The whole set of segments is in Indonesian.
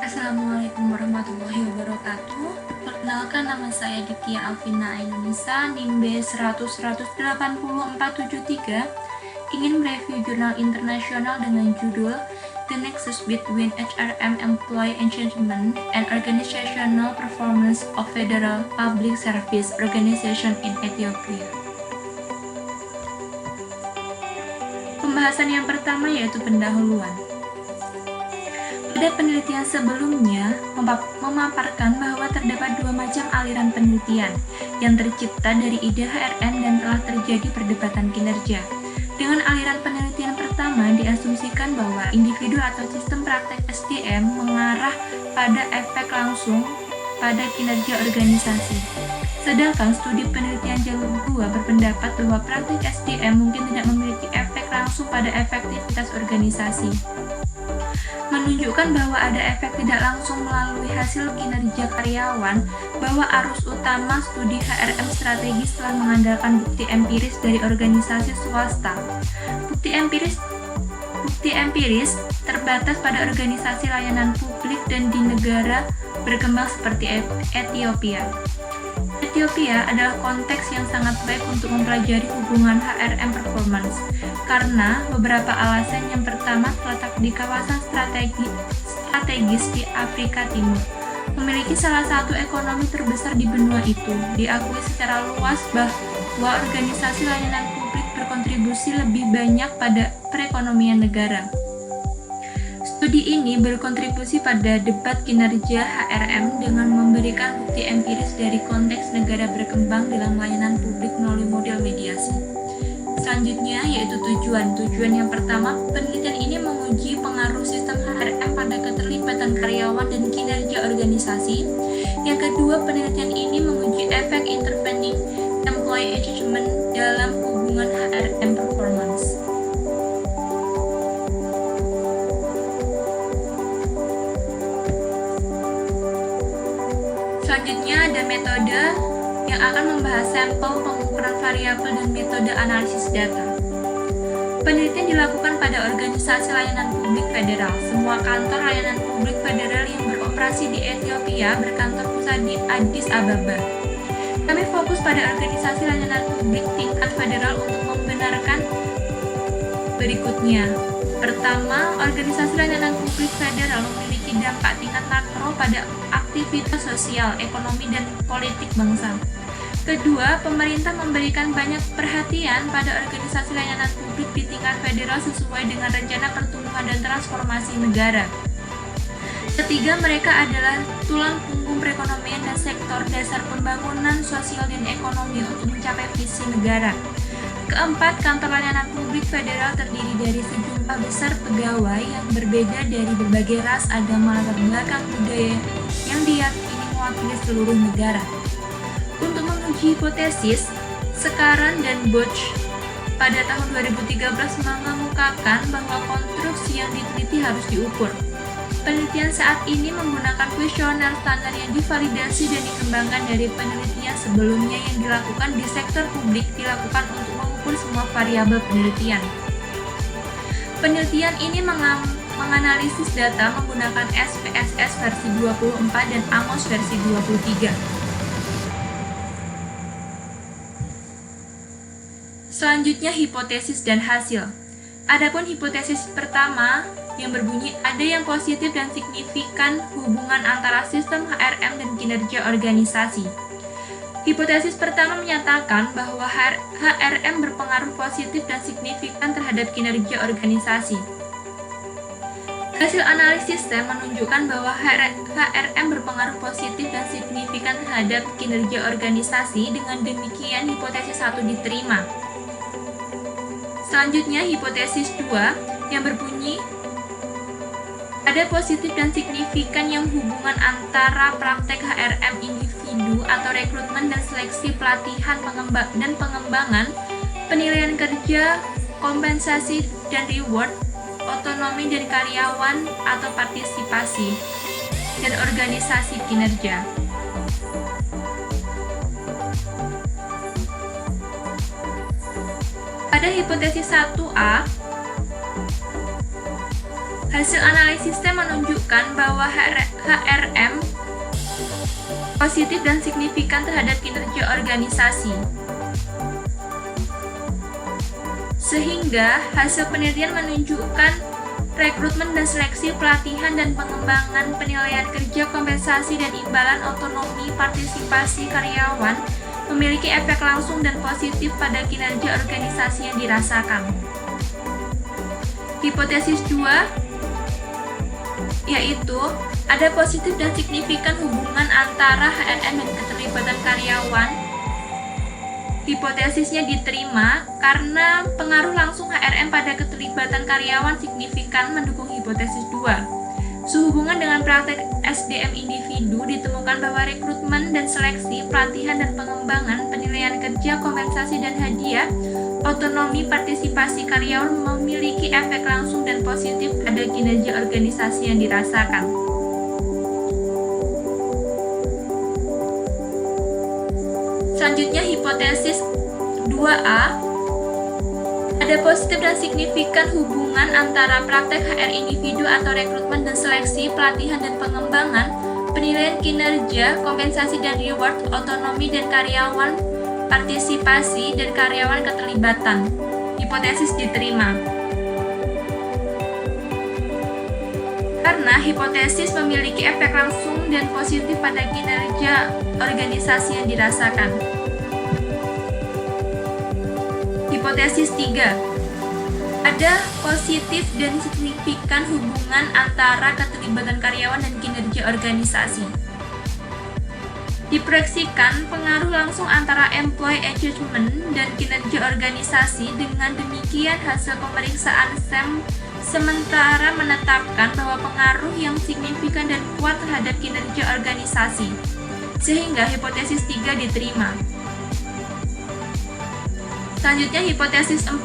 Assalamualaikum warahmatullahi wabarakatuh. Perkenalkan, nama saya Ditya Alvina Ainunisa, NIM B100180473, ingin mereview jurnal internasional dengan judul The Nexus Between HRM Employee Engagement and Organizational Performance of Federal Public Service Organization in Ethiopia. Pembahasan yang pertama yaitu pendahuluan. Pada penelitian sebelumnya, memaparkan bahwa terdapat dua macam aliran penelitian yang tercipta dari ide HRM dan telah terjadi perdebatan kinerja. Dengan aliran penelitian pertama, diasumsikan bahwa individu atau sistem praktek SDM mengarah pada efek langsung pada kinerja organisasi. Sedangkan studi penelitian jalur 2 berpendapat bahwa praktek SDM mungkin tidak memiliki efek langsung pada efektivitas organisasi, menunjukkan bahwa ada efek tidak langsung melalui hasil kinerja karyawan, bahwa arus utama studi HRM strategis telah mengandalkan bukti empiris dari organisasi swasta. Bukti empiris terbatas pada organisasi layanan publik dan di negara berkembang seperti Ethiopia. Ethiopia adalah konteks yang sangat baik untuk mempelajari hubungan HRM performance karena beberapa alasan. Yang pertama, terletak di kawasan strategis di Afrika Timur, memiliki salah satu ekonomi terbesar di benua itu. Diakui secara luas bahwa organisasi layanan publik berkontribusi lebih banyak pada perekonomian negara. Studi ini berkontribusi pada debat kinerja HRM dengan memberikan bukti empiris dari konteks negara berkembang dalam layanan publik melalui model mediasi. Selanjutnya yaitu tujuan. Tujuan yang pertama, penelitian ini menguji pengaruh sistem HRM pada keterlibatan karyawan dan kinerja organisasi. Yang kedua, penelitian ini menguji efek intervening employee engagement dalam hubungan HRM performance. Selanjutnya ada metode yang akan membahas sampel, pengukuran variabel, dan metode analisis data. Penelitian dilakukan pada organisasi layanan publik federal. Semua kantor layanan publik federal yang beroperasi di Ethiopia berkantor pusat di Addis Ababa. Kami fokus pada organisasi layanan publik tingkat federal untuk membenarkan berikutnya. Pertama, organisasi layanan publik federal memiliki dampak tingkat makro pada aktivitas sosial, ekonomi, dan politik bangsa. Kedua, pemerintah memberikan banyak perhatian pada organisasi layanan publik di tingkat federal sesuai dengan rencana pertumbuhan dan transformasi negara. Ketiga, mereka adalah tulang punggung perekonomian dan sektor dasar pembangunan sosial dan ekonomi untuk mencapai visi negara. Keempat, kantor layanan publik federal terdiri dari sejumlah besar pegawai yang berbeda dari berbagai ras, agama, latar belakang, budaya yang diyakini mewakili seluruh negara. Untuk menguji hipotesis, Sekaran dan Boch pada tahun 2013 mengemukakan bahwa konstruksi yang diteliti harus diukur. Penelitian saat ini menggunakan kuesioner standar yang divalidasi dan dikembangkan dari penelitian sebelumnya yang dilakukan di sektor publik, dilakukan untuk mengukur semua variabel penelitian. Penelitian ini menganalisis data menggunakan SPSS versi 24 dan AMOS versi 23. Selanjutnya, hipotesis dan hasil. Adapun hipotesis pertama yang berbunyi ada yang positif dan signifikan hubungan antara sistem HRM dan kinerja organisasi. Hipotesis pertama menyatakan bahwa HRM berpengaruh positif dan signifikan terhadap kinerja organisasi. Hasil analisis sistem menunjukkan bahwa HRM berpengaruh positif dan signifikan terhadap kinerja organisasi. Dengan demikian, hipotesis 1 diterima. Selanjutnya, hipotesis 2 yang berbunyi ada positif dan signifikan yang hubungan antara praktek HRM individu atau rekrutmen dan seleksi, pelatihan dan pengembangan, penilaian kerja, kompensasi dan reward, otonomi dari karyawan atau partisipasi, dan organisasi kinerja. Pada hipotesis 1A, Hasil analisisnya menunjukkan bahwa HRM positif dan signifikan terhadap kinerja organisasi. Sehingga hasil penelitian menunjukkan rekrutmen dan seleksi, pelatihan dan pengembangan, penilaian kerja, kompensasi dan imbalan, otonomi, partisipasi karyawan memiliki efek langsung dan positif pada kinerja organisasi yang dirasakan. Hipotesis 2 yaitu ada positif dan signifikan hubungan antara HRM dan keterlibatan karyawan. Hipotesisnya diterima karena pengaruh langsung HRM pada keterlibatan karyawan signifikan mendukung hipotesis 2. Sehubungan dengan praktek SDM individu ditemukan bahwa rekrutmen dan seleksi, pelatihan dan pengembangan, penilaian kerja, kompensasi dan hadiah, otonomi, partisipasi karyawan memiliki efek langsung dan positif pada kinerja organisasi yang dirasakan. Selanjutnya hipotesis 2A, ada positif dan signifikan hubungan antara praktek HR individu atau rekrutmen dan seleksi, pelatihan dan pengembangan, penilaian kinerja, kompensasi dan reward, otonomi dan karyawan, partisipasi dan karyawan keterlibatan. Hipotesis diterima karena hipotesis memiliki efek langsung dan positif pada kinerja organisasi yang dirasakan. Hipotesis 3, ada positif dan signifikan hubungan antara keterlibatan karyawan dan kinerja organisasi. Diproyeksikan pengaruh langsung antara employee engagement dan kinerja organisasi. Dengan demikian hasil pemeriksaan SEM sementara menetapkan bahwa pengaruh yang signifikan dan kuat terhadap kinerja organisasi, sehingga hipotesis 3 diterima. Selanjutnya hipotesis 4,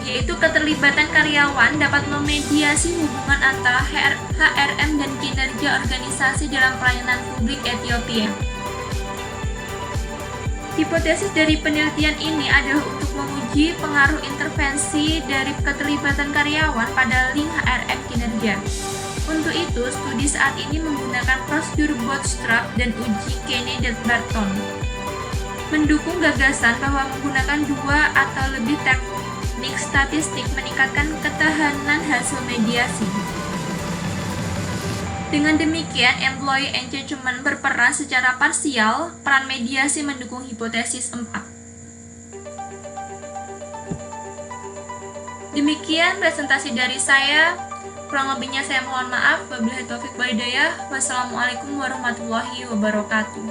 yaitu keterlibatan karyawan dapat memediasi hubungan antara HRM dan kinerja organisasi dalam pelayanan publik Ethiopia. Hipotesis dari penelitian ini adalah untuk menguji pengaruh intervensi dari keterlibatan karyawan pada link HRM kinerja. Untuk itu, studi saat ini menggunakan prosedur bootstrap dan uji Kennedy-Barton. Mendukung gagasan bahwa menggunakan 2 atau lebih teknik statistik meningkatkan ketahanan hasil mediasi. Dengan demikian, employee engagement berperan secara parsial, peran mediasi mendukung hipotesis 4. Demikian presentasi dari saya, kurang lebihnya saya mohon maaf. Wabillahi taufiq wal hidayah. Wassalamualaikum warahmatullahi wabarakatuh.